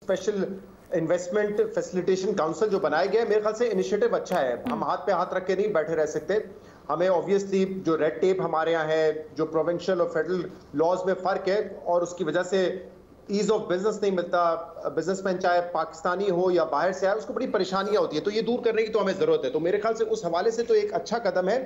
Special investment facilitation council जो बनाया गया है, मेरे ख्याल से इनिशिएटिव अच्छा है। हम हाथ पे हाथ रख के नहीं बैठे रह सकते। हमें ऑब्वियसली जो रेड टेप हमारे यहाँ है, जो प्रोविंशियल और फेडरल लॉज में फर्क है, और उसकी वजह से ईज ऑफ बिजनेस नहीं मिलता। बिजनेसमैन चाहे पाकिस्तानी हो या बाहर से आए, उसको बड़ी परेशानियां होती है, तो ये दूर करने की तो हमें जरूरत है। तो मेरे ख्याल से उस हवाले से तो एक अच्छा कदम है,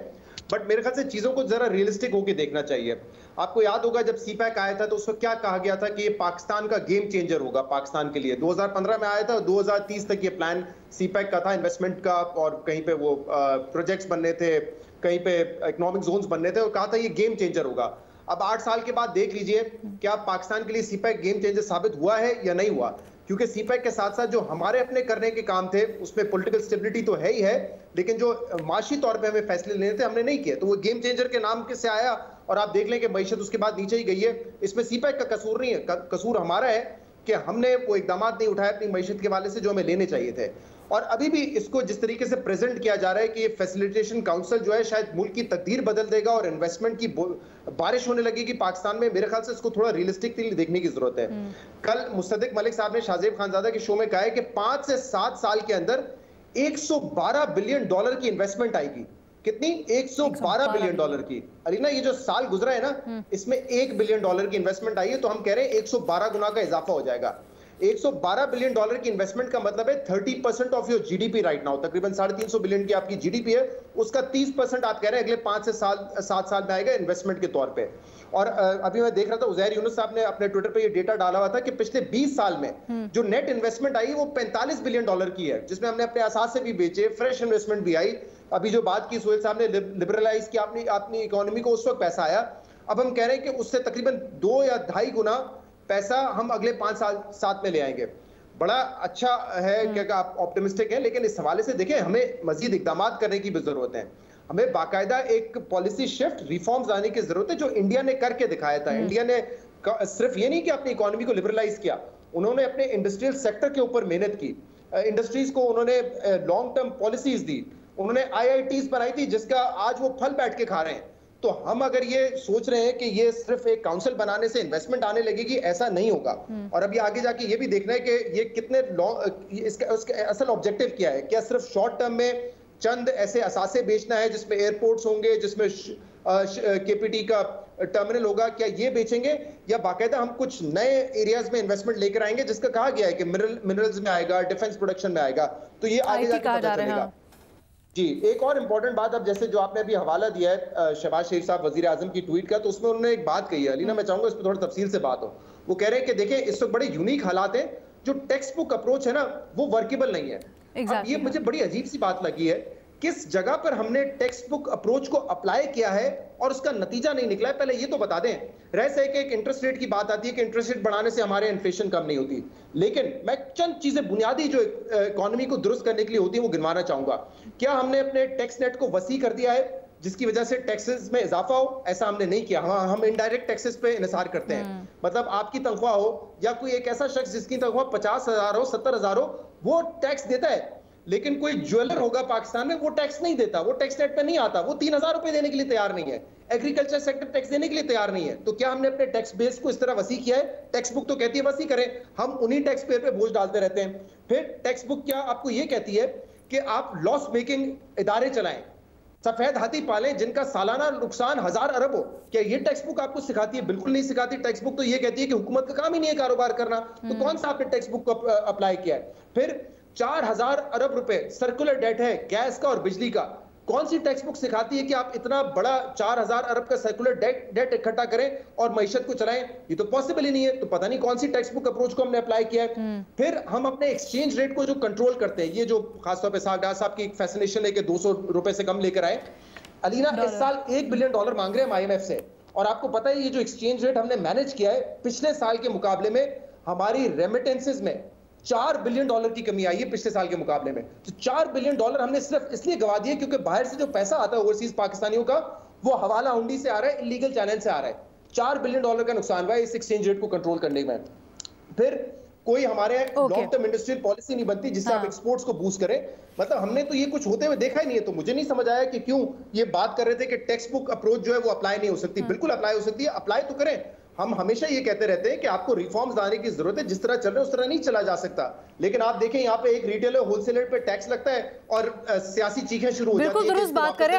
बट मेरे ख्याल से चीजों को जरा रियलिस्टिक होकर देखना चाहिए। आपको याद होगा जब सीपैक आया था तो उसको क्या कहा गया था कि ये पाकिस्तान का गेम चेंजर होगा पाकिस्तान के लिए। 2015 में आया था, 2030 तक ये प्लान सीपैक का था इन्वेस्टमेंट का, और कहीं पे वो प्रोजेक्ट्स बनने थे, कहीं पे इकोनॉमिक जोन्स बनने थे, और कहा था ये गेम चेंजर होगा। अब 8 साल के बाद देख लीजिए क्या पाकिस्तान के लिए सीपैक गेम चेंजर साबित हुआ है या नहीं हुआ। क्योंकि सीपैक के साथ साथ जो हमारे अपने करने के काम थे उसमें पॉलिटिकल स्टेबिलिटी तो है ही है, लेकिन जो माशी तौर पे हमें फैसले लेने थे हमने नहीं किए। तो वो गेम चेंजर के नाम से आया, और आप देख लें कि मईशत उसके बाद नीचे ही गई है। इसमें सीपैक का कसूर नहीं है, कसूर हमारा है कि हमने वो इकदाम नहीं उठाए अपनी मईशत के वाले से जो हमें लेने चाहिए थे। और अभी भी इसको जिस तरीके से प्रेजेंट किया जा रहा है कि ये फैसिलिटेशन काउंसिल जो है शायद मुल्क की तकदीर बदल देगा और इन्वेस्टमेंट की बारिश होने लगेगी पाकिस्तान में, मेरे ख्याल से इसको थोड़ा रियलिस्टिकली देखने की जरूरत है। कल मुस्तदिक मलिक साहब ने शाहजेब खानजादा के शो में कहा है कि 5 से 7 साल के अंदर 112 बिलियन डॉलर की इन्वेस्टमेंट आएगी। कितनी? 112 बिलियन डॉलर की। अलीना, ये जो साल गुजरा है ना, इसमें 1 बिलियन डॉलर की इन्वेस्टमेंट आई है, तो हम कह रहे हैं 112 गुना का इजाफा हो जाएगा। 112 बिलियन डॉलर की इन्वेस्टमेंट का मतलब है 30% of your GDP right now. तकरीबन 350 बिलियन की आपकी जीडीपी है, उसका 30% आप कह रहे हैं अगले 5 से 7 साल में आएगा इन्वेस्टमेंट के तौर पे। और अभी मैं देख रहा था उज़ैर यूनुस साहब ने अपने ट्विटर पे ये डेटा डाला हुआ था कि पिछले 20 साल में जो नेट इन्वेस्टमेंट आई वो 45 बिलियन डॉलर की है, जिसमें हमने अपने असास से भी बेचे, फ्रेश इन्वेस्टमेंट भी आई। अभी जो बात की सुहेल साहब ने लिबरलाइज किया अपनी इकोनॉमी को, उस वक्त पैसा आया। अब हम कह रहे हैं कि उससे तकरीबन 2 या 2.5 गुना पैसा हम अगले 5 साल साथ में ले आएंगे। बड़ा अच्छा है कि आप ऑप्टिमिस्टिक हैं, लेकिन इस हवाले से देखें हमें मजीद इकदाम करने की भी जरूरत है। हमें बाकायदा एक पॉलिसी शिफ्ट, रिफॉर्म्स लाने की जरूरत है, जो इंडिया ने करके दिखाया था। इंडिया ने सिर्फ ये नहीं कि अपनी इकोनॉमी को लिबरलाइज किया, उन्होंने अपने इंडस्ट्रियल सेक्टर के ऊपर मेहनत की। इंडस्ट्रीज को उन्होंने लॉन्ग टर्म पॉलिसीज दी, उन्होंने IITs बनाई थी जिसका आज वो फल बैठ के खा रहे हैं। तो हम अगर ये सोच रहे हैं कि ये सिर्फ एक काउंसिल बनाने से इन्वेस्टमेंट आने लगेगी, ऐसा नहीं होगा। और अभी आगे जाके ये भी देखना है कि ये कितने उसका असल ऑब्जेक्टिव क्या है। क्या सिर्फ शॉर्ट टर्म में चंद ऐसे असासे बेचना है जिसमें एयरपोर्ट्स होंगे, जिसमें KPT का टर्मिनल होगा, क्या ये बेचेंगे, या बाकायदा हम कुछ नए एरियाज में इन्वेस्टमेंट लेकर आएंगे जिसका कहा गया है कि मिनरल्स में आएगा, डिफेंस प्रोडक्शन में आएगा। तो ये आगे जाके पता चलेगा। जी, एक और इम्पोर्टेंट बात, अब जैसे जो आपने अभी हवाला दिया है शहबाज शरीफ साहब वजीर आजम की ट्वीट का, तो उसमें उन्होंने एक बात कही है अलीना, मैं चाहूंगा इस पर थोड़ी तफसील से बात हो। वो कह रहे हैं कि देखिए इस वक्त बड़े यूनिक हालात हैं, जो टेक्स्ट बुक अप्रोच है ना वो वर्केबल नहीं है। अब ये मुझे बड़ी अजीब सी बात लगी है, किस जगह पर हमने टेक्स्ट बुक अप्रोच को अप्लाई किया है और उसका नतीजा नहीं निकला है, पहले ये तो बता दें। रह से एक इंटरेस्ट रेट की बात आती है कि इंटरेस्ट रेट बढ़ाने से हमारे इन्फ्लेशन कम नहीं होती, लेकिन मैं चंद चीजें बुनियादी जो इकोनॉमी को दुरुस्त करने के लिए होती है वो गिनवाना चाहूंगा। क्या हमने अपने टैक्स नेट को वसी कर दिया है जिसकी वजह से टैक्सेस में इजाफा हो? ऐसा हमने नहीं किया। हम इनडायरेक्ट टैक्सेस पे इन्हिसार करते हैं। मतलब आपकी तनख्वाह हो या कोई एक ऐसा शख्स जिसकी तनख्वाह 50,000 हो, 70,000 हो, वो टैक्स देता है, लेकिन कोई ज्वेलर होगा पाकिस्तान में वो टैक्स नहीं देता, वो टैक्स नेट पे नहीं आता, वो 3,000 रुपए देने के लिए तैयार नहीं है, एग्रीकल्चर सेक्टर टैक्स देने के लिए तैयार नहीं है। तो क्या हमने अपने टैक्स बेस को इस तरह वसी किया है? टैक्स बुक तो कहती है वसी करें, हम उन्हीं टैक्स पेयर पे बोझ डालते रहते हैं। फिर टैक्स बुक क्या आपको ये कहती है कि आप लॉस मेकिंग इदारे चलाएं, सफेद हाथी पालें जिनका सालाना नुकसान 1000 अरब हो? क्या ये टेक्स्ट बुक आपको सिखाती है? बिल्कुल नहीं सिखाती। टेक्स्ट बुक तो ये कहती है कि हुकूमत का काम ही नहीं है कारोबार करना, तो कौन सा आपने टेक्स्ट बुक को अप्लाई किया है? फिर 4000 अरब रुपए सर्कुलर डेट है गैस का और बिजली का, कौन सी टेक्स्ट बुक सिखाती है कि आप इतना बड़ा 4000 अरब का सर्कुलर डेट इकट्ठा करें और मईशत को चलाएं? ये तो पॉसिबल ही नहीं है। तो पता नहीं कौन सी टेक्स्ट बुक अप्रोच को हमने अप्लाई किया है। फिर हम अपने एक्सचेंज रेट को जो कंट्रोल करते हैं, ये जो खासतौर पे सागडा साहब की फैसिनेशन है कि 200 रुपए से कम लेकर आए। अलीना इस साल $1 बिलियन मांग रहे हैं IMF से, और आपको पता है ये जो एक्सचेंज रेट हमने मैनेज किया है, पिछले साल के मुकाबले में हमारी रेमिटेंसेज में $4 बिलियन की कमी आई है पिछले साल के मुकाबले में। तो $4 बिलियन हमने सिर्फ इसलिए गवा दिए क्योंकि बाहर से जो पैसा आता है ओवरसीज पाकिस्तानियों का, वो हवाला हुंडी से आ रहा है, इलीगल चैनल से आ रहा है। $4 बिलियन का नुकसान हुआ है इस एक्सचेंज रेट को कंट्रोल करने में। फिर कोई हमारे लॉन्ग टर्म इंडस्ट्रियल पॉलिसी नहीं बनती जिससे आप एक्सपोर्ट्स को बूस्ट करें। मतलब हमने तो ये कुछ होते हुए देखा ही नहीं है। तो मुझे नहीं समझ आया कि क्यों ये बात कर रहे थे कि टेक्स्ट बुक अप्रोच जो है वो अप्लाई नहीं हो सकती। बिल्कुल अप्लाई हो सकती है, अप्लाई तो करें, हम हमेशा ये कहते रहते हैं कि आपको रिफॉर्म्स लाने की जरूरत है, जिस तरह चल रहे उस तरह नहीं चला जा सकता। लेकिन आप देखें यहाँ पे एक रिटेलर होलसेलर पे टैक्स लगता है और सियासी चीखें शुरू हो जाती है। बिल्कुल दुरुस्त बात करें।